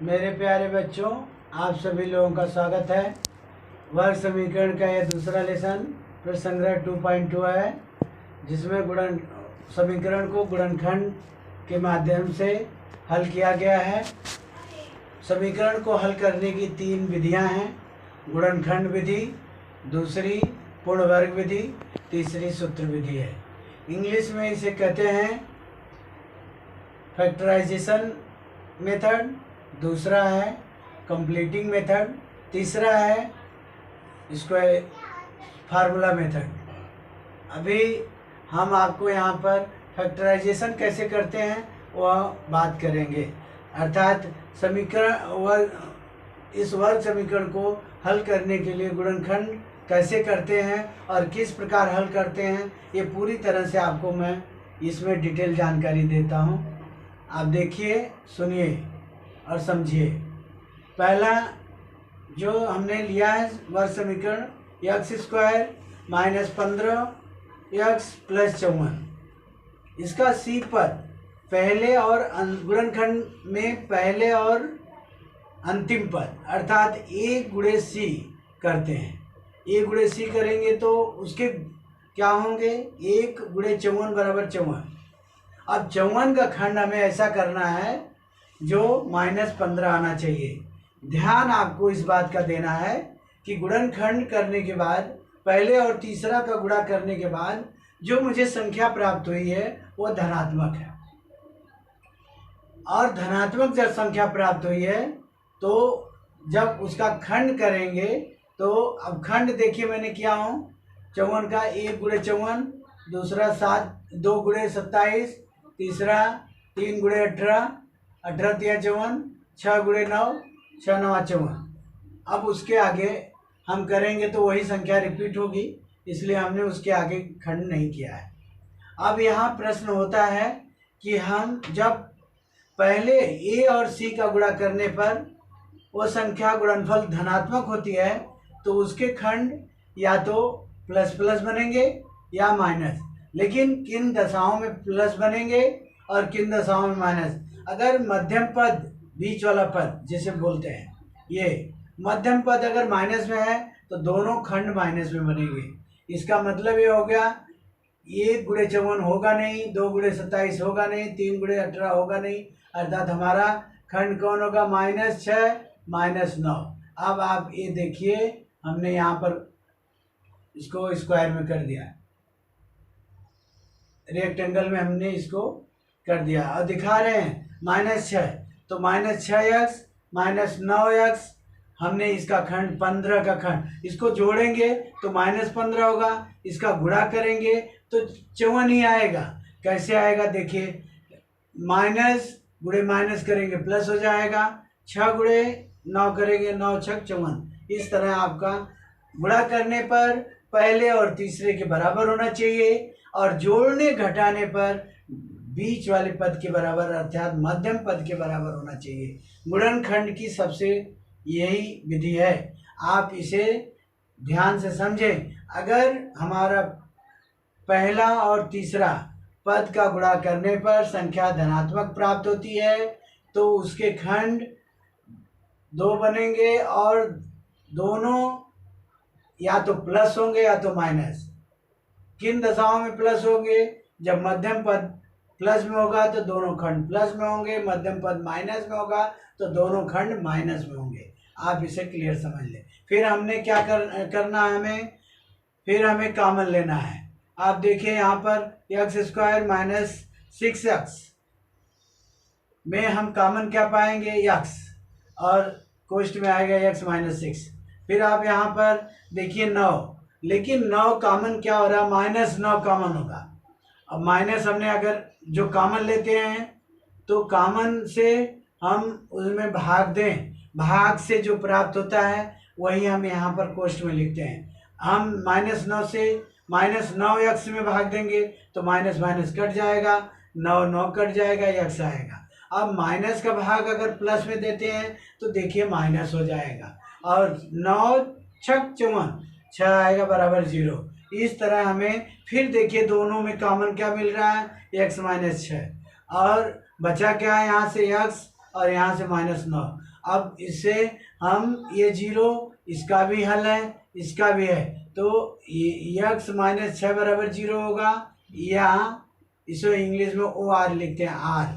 मेरे प्यारे बच्चों, आप सभी लोगों का स्वागत है। वर्ग समीकरण का यह दूसरा लेसन प्रश्न संग्रह 2.2 है, जिसमें गुणन समीकरण को गुणनखंड के माध्यम से हल किया गया है। समीकरण को हल करने की 3 विधियां हैं। गुणनखंड विधि, दूसरी पूर्ण वर्ग विधि, तीसरी सूत्र विधि है। इंग्लिश में इसे कहते हैं फैक्टराइजेशन मेथड, दूसरा है कंप्लीटिंग मेथड, तीसरा है इसको फार्मूला मेथड। अभी हम आपको यहाँ पर फैक्टराइजेशन कैसे करते हैं वह बात करेंगे, अर्थात इस वर्ग समीकरण को हल करने के लिए गुणनखंड कैसे करते हैं और किस प्रकार हल करते हैं, ये पूरी तरह से आपको मैं इसमें डिटेल जानकारी देता हूँ। आप देखिए, सुनिए और समझिए। पहला जो हमने लिया है वर्ग समीकरण x² - 15 x + 54, इसका सी पद पहले और गुणनखंड में पहले और अंतिम पद अर्थात a गुणे c करते हैं। a गुणे c करेंगे तो उसके क्या होंगे, 1 गुणे 54 बराबर 54। अब 54 का खंड हमें ऐसा करना है जो -15 आना चाहिए। ध्यान आपको इस बात का देना है कि गुणनखंड करने के बाद पहले और तीसरा का गुणा करने के बाद जो मुझे संख्या प्राप्त हुई है वो धनात्मक है, और धनात्मक जब संख्या प्राप्त हुई है तो जब उसका खंड करेंगे तो अब खंड देखिए मैंने किया हूँ 54 का 1 गुणे 54, दूसरा 2 गुणे 27, तीसरा 3 गुणे 18, 18 × 3 = 54, 6 गुणे 9, 6 × 9 = 54। अब उसके आगे हम करेंगे तो वही संख्या रिपीट होगी, इसलिए हमने उसके आगे खंड नहीं किया है। अब यहाँ प्रश्न होता है कि हम जब पहले a और c का गुणा करने पर वो संख्या गुणनफल धनात्मक होती है तो उसके खंड या तो प्लस प्लस बनेंगे या माइनस, लेकिन किन दशाओं में प्लस बनेंगे और किन दशाओं में माइनस। अगर मध्यम पद, बीच वाला पद जिसे बोलते हैं, ये मध्यम पद अगर माइनस में है तो दोनों खंड माइनस में बनेंगे। इसका मतलब ये हो गया 1 गुणे 54 होगा नहीं, 2 गुणे 27 होगा नहीं, 3 गुणे 18 होगा नहीं, अर्थात हमारा खंड कौन होगा, -6 -9। अब आप ये देखिए, हमने यहाँ पर इसको स्क्वायर में कर दिया, रेक्टेंगल में हमने इसको कर दिया और दिखा रहे हैं -6, तो -6x - 9x, हमने इसका खंड 15 का खंड, इसको जोड़ेंगे तो -15 होगा, इसका गुणा करेंगे तो 54 ही आएगा। कैसे आएगा देखिए, माइनस गुणे माइनस करेंगे प्लस हो जाएगा, 6 गुणे 9 करेंगे 9 × 6 = 54। इस तरह आपका गुणा करने पर पहले और तीसरे के बराबर होना चाहिए और जोड़ने घटाने पर बीच वाले पद के बराबर अर्थात मध्यम पद के बराबर होना चाहिए। गुणनखंड की सबसे यही विधि है, आप इसे ध्यान से समझें। अगर हमारा पहला और तीसरा पद का गुणा करने पर संख्या धनात्मक प्राप्त होती है तो उसके खंड 2 बनेंगे और दोनों या तो प्लस होंगे या तो माइनस। किन दशाओं में प्लस होंगे, जब मध्यम पद प्लस में होगा तो दोनों खंड प्लस में होंगे, मध्यम पद माइनस में होगा तो दोनों खंड माइनस में होंगे। आप इसे क्लियर समझ लें। फिर हमने क्या करना है, फिर हमें कॉमन लेना है। आप देखिए यहाँ पर x² - 6x में हम कॉमन क्या पाएंगे, x, और कोष्ठ में आएगा x - 6। फिर आप यहाँ पर देखिए 9, लेकिन 9 कॉमन क्या हो रहा है, -9 कॉमन होगा। अब माइनस हमने अगर जो कॉमन लेते हैं तो कॉमन से हम उसमें भाग दें, भाग से जो प्राप्त होता है वही हम यहाँ पर कोष्ठ में लिखते हैं। हम -9 से -9x में भाग देंगे तो माइनस माइनस कट जाएगा, 9 कट जाएगा, x आएगा। अब माइनस का भाग अगर प्लस में देते हैं तो देखिए माइनस हो जाएगा, और 9 × 6 = 54, 6 आएगा बराबर 0। इस तरह हमें फिर देखिए दोनों में कॉमन क्या मिल रहा है, x - 6, और बचा क्या है यहाँ से x और यहाँ से -9। अब इससे हम ये 0, इसका भी हल है, इसका भी है, तो x -6 बराबर 0 होगा, या इसे इंग्लिश में OR लिखते हैं, r,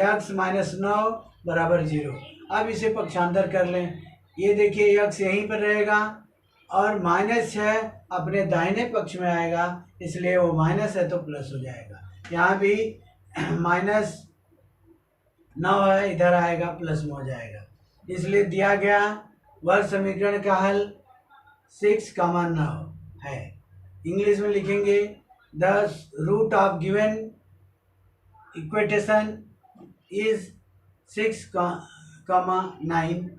x -9 बराबर 0। अब इसे पक्षांतर कर लें, ये देखिए x यहीं पर रहेगा और -6 अपने दाहिने पक्ष में आएगा, इसलिए वो माइनस है तो प्लस हो जाएगा। यहाँ भी -9 है, इधर आएगा प्लस में हो जाएगा। इसलिए दिया गया वर्ग समीकरण का हल 6,9 है। इंग्लिश में लिखेंगे the root of given equation is 6,9।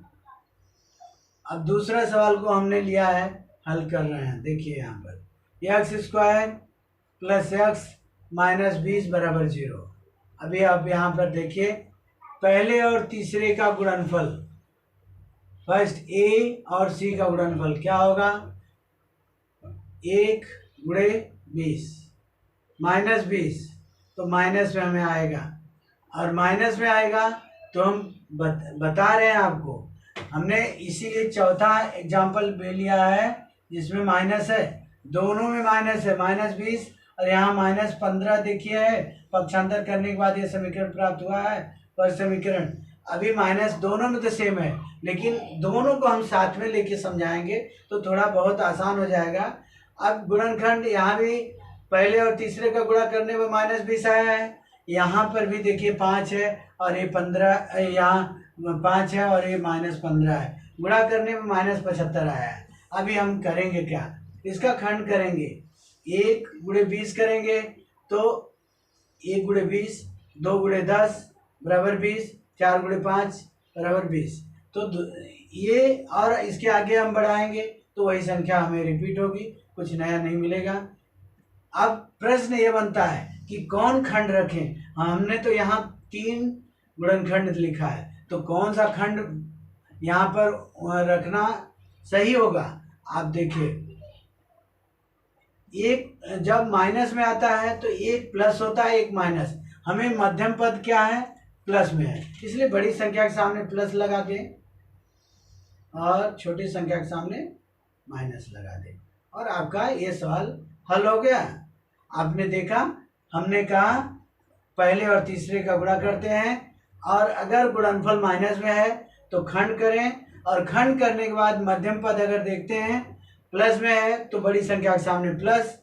अब दूसरा सवाल को हमने लिया है, हल कर रहे हैं। देखिए यहाँ पर x² + x - 20 बराबर 0। अभी आप यहाँ पर देखिए पहले और तीसरे का गुणनफल, फर्स्ट a और c का गुणनफल क्या होगा, 1 × 20 -20, तो माइनस में हमें आएगा, और माइनस में आएगा तो हम बता रहे हैं आपको, हमने इसीलिए चौथा एग्जाम्पल ले लिया है जिसमें माइनस है, दोनों में माइनस है, -20 और यहाँ -15 देखिए है। पक्षांतर करने के बाद ये समीकरण प्राप्त हुआ है, पर समीकरण अभी माइनस दोनों में तो सेम है, लेकिन दोनों को हम साथ में लेके समझाएंगे तो थोड़ा बहुत आसान हो जाएगा। अब गुणनखंड यहाँ भी पहले और तीसरे का गुणा करने में -20 आया है, यहाँ पर भी देखिए 5 है और ये 15, यहाँ 5 है और ये -15 है, गुणा करने में -75 आया है। अभी हम करेंगे क्या, इसका खंड करेंगे, 1 × 20 करेंगे तो 1 × 20, 2 × 10 बराबर 20, 4 × 5 बराबर 20, तो ये और इसके आगे हम बढ़ाएंगे तो वही संख्या हमें रिपीट होगी, कुछ नया नहीं मिलेगा। अब प्रश्न ये बनता है कि कौन खंड रखें, हमने तो यहाँ 3 गुणनखंड लिखा है, तो कौन सा खंड यहाँ पर रखना सही होगा। आप देखिए, एक जब माइनस में आता है तो एक प्लस होता है, एक माइनस, हमें मध्यम पद क्या है, प्लस में है, इसलिए बड़ी संख्या के सामने प्लस लगा दें और छोटी संख्या के सामने माइनस लगा दें, और आपका ये सवाल हल हो गया। आपने देखा, हमने कहा पहले और तीसरे का गुणा करते हैं, और अगर गुणनफल माइनस में है तो खंड करें, और खंड करने के बाद मध्यम पद अगर देखते हैं प्लस में है तो बड़ी संख्या के सामने प्लस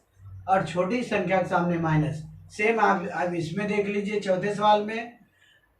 और छोटी संख्या के सामने माइनस। सेम आप इसमें देख लीजिए, चौथे सवाल में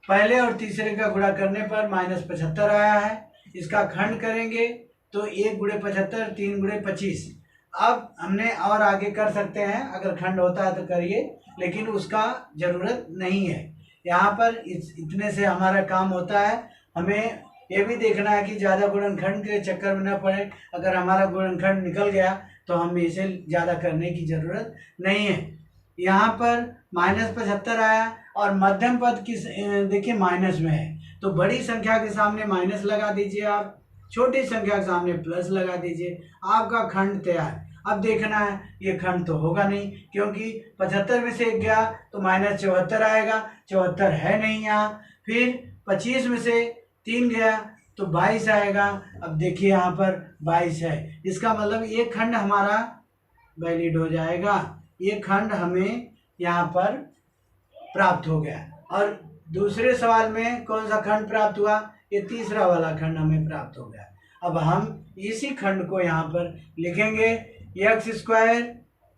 पहले और तीसरे का गुणा करने पर -75 आया है, इसका खंड करेंगे तो 1 × 75, 3 × 25। अब हमने और आगे कर सकते हैं, अगर खंड होता है तो करिए, लेकिन उसका ज़रूरत नहीं है। यहाँ पर इतने से हमारा काम होता है। हमें ये भी देखना है कि ज़्यादा गुणनखंड के चक्कर में न पड़े, अगर हमारा गुणनखंड निकल गया तो हमें इसे ज़्यादा करने की ज़रूरत नहीं है। यहाँ पर -75 आया और मध्यम पद किस देखिए माइनस में है, तो बड़ी संख्या के सामने माइनस लगा दीजिए, आप छोटी संख्या के सामने प्लस लगा दीजिए, आपका खंड तैयार। अब देखना है ये खंड तो होगा नहीं, क्योंकि 75 में से 1 गया तो -74 आएगा, 74 है नहीं यहाँ। फिर 25 में से 3 गया तो 22 आएगा। अब देखिए यहाँ पर 22 है, इसका मतलब ये खंड हमारा वैलिड हो जाएगा, ये खंड हमें यहाँ पर प्राप्त हो गया। और दूसरे सवाल में कौन सा खंड प्राप्त हुआ, ये तीसरा वाला खंड हमें प्राप्त हो गया। अब हम इसी खंड को यहाँ पर लिखेंगे, x²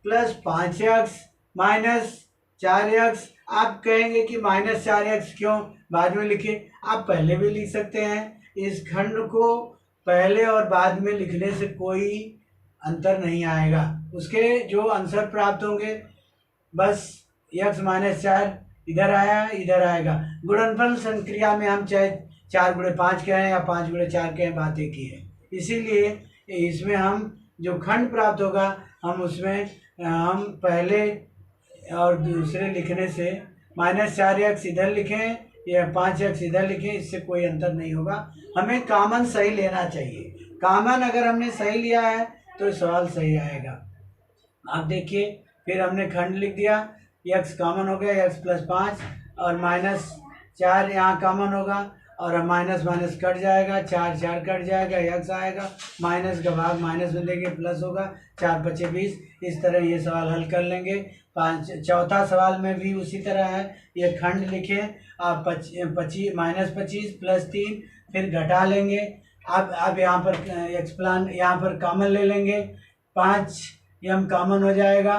+ 5x - 4x। आप कहेंगे कि -4x क्यों बाद में लिखे, आप पहले भी लिख सकते हैं। इस खंड को पहले और बाद में लिखने से कोई अंतर नहीं आएगा, उसके जो आंसर प्राप्त होंगे बस x - 4 इधर आया इधर आएगा। गुणनफल संक्रिया में हम चाहे 4 × 5 कहें या 5 × 4 कहें, बात एक ही है। इसीलिए इसमें हम जो खंड प्राप्त होगा हम उसमें हम पहले और दूसरे लिखने से -4x इधर लिखें या 5x इधर लिखें, इससे कोई अंतर नहीं होगा। हमें कॉमन सही लेना चाहिए, कॉमन अगर हमने सही लिया है तो सवाल सही आएगा। आप देखिए, फिर हमने खंड लिख दिया, x कॉमन हो गया, x + 5 और -4 यहाँ कॉमन होगा, और अब माइनस माइनस कट जाएगा, 4 4 कट जाएगा, x आएगा, माइनस का भाग माइनस में देंगे प्लस होगा, 4 × 5 = 20। इस तरह ये सवाल हल कर लेंगे। चौथा सवाल में भी उसी तरह है, ये खंड लिखें आप, -25 + 3, फिर घटा लेंगे। अब यहाँ पर यहाँ पर कॉमन ले लेंगे, 5 m कॉमन हो जाएगा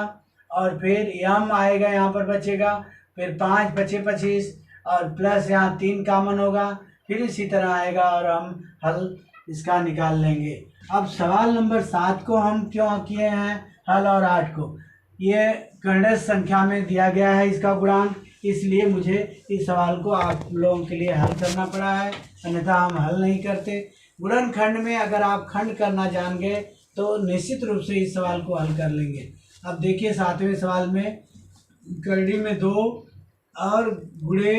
और फिर m आएगा, यहाँ पर बचेगा, फिर 5 × 5 = 25 और प्लस यहाँ 3 कॉमन होगा, फिर इसी तरह आएगा और हम हल इसका निकाल लेंगे। अब सवाल नंबर 7 को हम क्यों किए हैं हल और 8 को, ये कर्णज संख्या में दिया गया है इसका गुणांक, इसलिए मुझे इस सवाल को आप लोगों के लिए हल करना पड़ा है, अन्यथा हम हल नहीं करते। गुणनखंड में अगर आप खंड करना जान गए तो निश्चित रूप से इस सवाल को हल कर लेंगे। अब देखिए 7वें सवाल में करनी में 2 और गुणे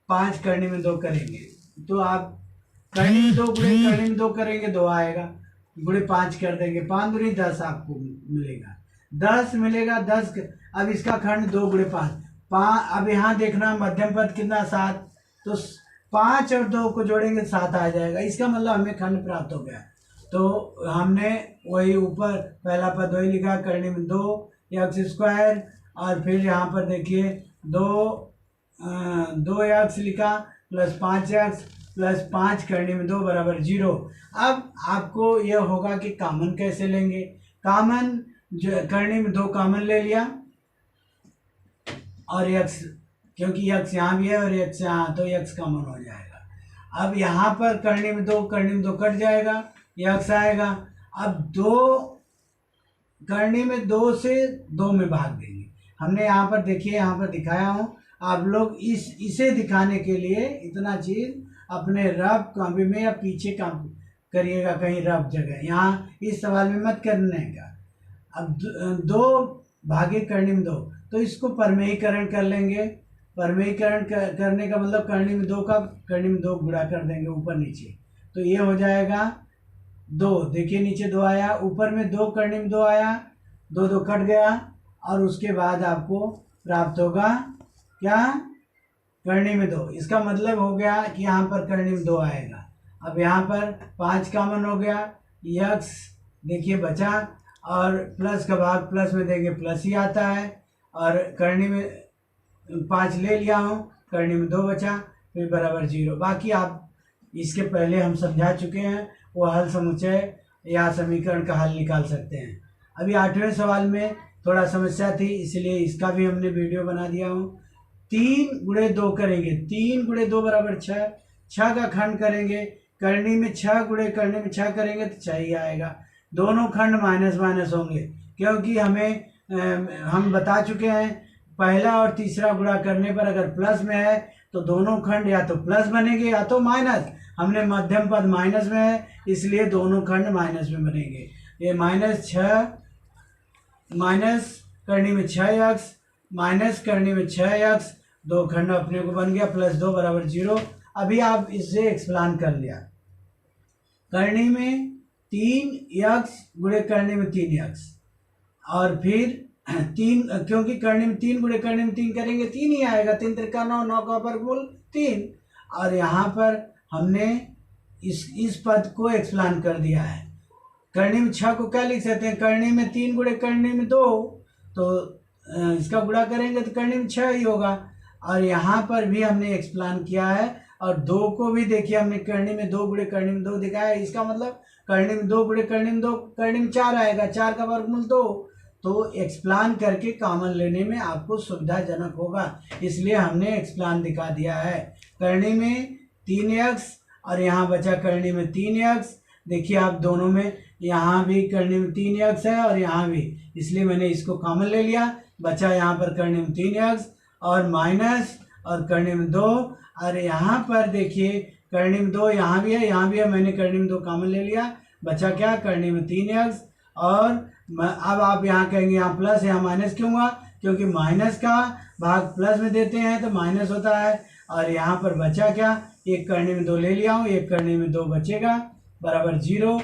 5 करनी में 2 करेंगे, तो आप करनी में 2 गुणे करनी में 2 करेंगे, 2 आएगा, गुणे 5 कर देंगे, 5 दूनी 10 आपको मिलेगा, 10 मिलेगा। 10 अब इसका खंड 2 गुणे 5, अब यहाँ देखना मध्यम पद कितना 7, तो 5 और 2 को जोड़ेंगे 7 आ जाएगा, इसका मतलब हमें खंड प्राप्त हो गया। तो हमने वही ऊपर पहला पद वही लिखा, करनी में 2x² और फिर यहाँ पर देखिए 2x लिखा प्लस 5x प्लस 5 करनी में 2 = 0। अब आपको यह होगा कि कॉमन कैसे लेंगे, कॉमन जो करनी में 2 कॉमन ले लिया और x, क्योंकि x यहाँ भी है और x यहाँ, तो x कॉमन हो जाएगा। अब यहाँ पर करनी में 2 कट जाएगा, x आएगा। अब 2 करनी में 2 से 2 में भाग देंगे, हमने यहाँ पर देखिए, यहाँ पर दिखाया हूँ, आप लोग इसे दिखाने के लिए इतना चीज़ अपने रफ कॉपी में या पीछे काम करिएगा कहीं रफ जगह, यहाँ इस सवाल में मत करने का। अब 2 भागे करनी में 2, तो इसको परमेयीकरण कर लेंगे। परमेयीकरण करने का मतलब करनी में 2 का करनी में 2 गुणा कर देंगे ऊपर नीचे, तो ये हो जाएगा 2, देखिए नीचे 2 आया, ऊपर में 2 करनी में 2 आया, 2 2 कट गया और उसके बाद आपको प्राप्त होगा क्या, करनी में 2। इसका मतलब हो गया कि यहाँ पर करनी में 2 आएगा। अब यहाँ पर 5 कॉमन हो गया, x देखिए बचा और प्लस का भाग प्लस में देंगे प्लस ही आता है, और करनी में 5 ले लिया हूँ, करनी में 2 बचा, फिर = 0। बाकी आप इसके पहले हम समझा चुके हैं, वो हल समुच्चय या समीकरण का हल निकाल सकते हैं। अभी 8वें सवाल में थोड़ा समस्या थी, इसलिए इसका भी हमने वीडियो बना दिया हूँ। 3 × 2 करेंगे, 3 × 2 = 6, 6 का खंड करेंगे, करनी में 6 गुणे करनी में 6 करेंगे तो 6 ही आएगा। दोनों खंड माइनस माइनस होंगे, क्योंकि हम बता चुके हैं पहला और तीसरा गुणा करने पर अगर प्लस में है तो दोनों खंड या तो प्लस बनेंगे या तो माइनस। हमने मध्यम पद माइनस में है, इसलिए दोनों खंड माइनस में बनेंगे। ये -6 माइनस करनी में 6x माइनस करनी में 6x, 2 खंड अपने को बन गया, +2 = 0। अभी आप इससे एक्सप्लान कर लिया, करनी में 3x गुणे करनी में 3x और फिर 3, क्योंकि करनी में 3 गुणे करनी में 3 करेंगे 3 ही आएगा, 3 × 3 = 9, 9 का वर्गमूल 3। और यहाँ पर हमने इस पद को एक्सप्लान कर दिया है। करनी में 6 को क्या लिख सकते हैं, करनी में 3 गुणे करनी में 2, तो इसका गुणा करेंगे तो करनी में 6 ही होगा। और यहाँ पर भी हमने एक्सप्लान किया है, और 2 को भी देखिए हमने करनी में 2 गुणे करनी में 2 दिखाया है, इसका मतलब करनी में 2 गुणे करनी में 2 करनी में 4 आएगा, 4 का वर्गमूल 2। तो एक्सप्लान करके कॉमन लेने में आपको सुविधाजनक होगा, इसलिए हमने एक्सप्लान दिखा दिया है। करनी में 3x और यहाँ बचा करनी में 3x, देखिए आप दोनों में, यहाँ भी करनी में 3x है और यहाँ भी, इसलिए मैंने इसको कॉमन ले लिया, बचा यहाँ पर करनी में 3x और माइनस और करनी में 2, और यहाँ पर देखिए करनी में 2 यहाँ भी है, मैंने करनी में 2 कॉमन ले लिया, बचा क्या, करनी में 3x। और अब आप यहाँ कहेंगे यहाँ प्लस यहाँ माइनस क्यों हुआ, क्योंकि माइनस का भाग प्लस में देते हैं तो माइनस होता है। और यहाँ पर बचा क्या, एक करनी में 2 ले लिया हूँ, एक करनी में 2 बचेगा, =0।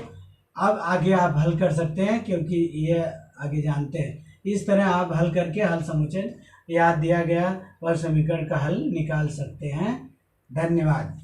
अब आगे आप हल कर सकते हैं, क्योंकि ये आगे जानते हैं। इस तरह आप हल करके हल समुच्चय याद दिया गया वर्ग समीकरण का हल निकाल सकते हैं। धन्यवाद।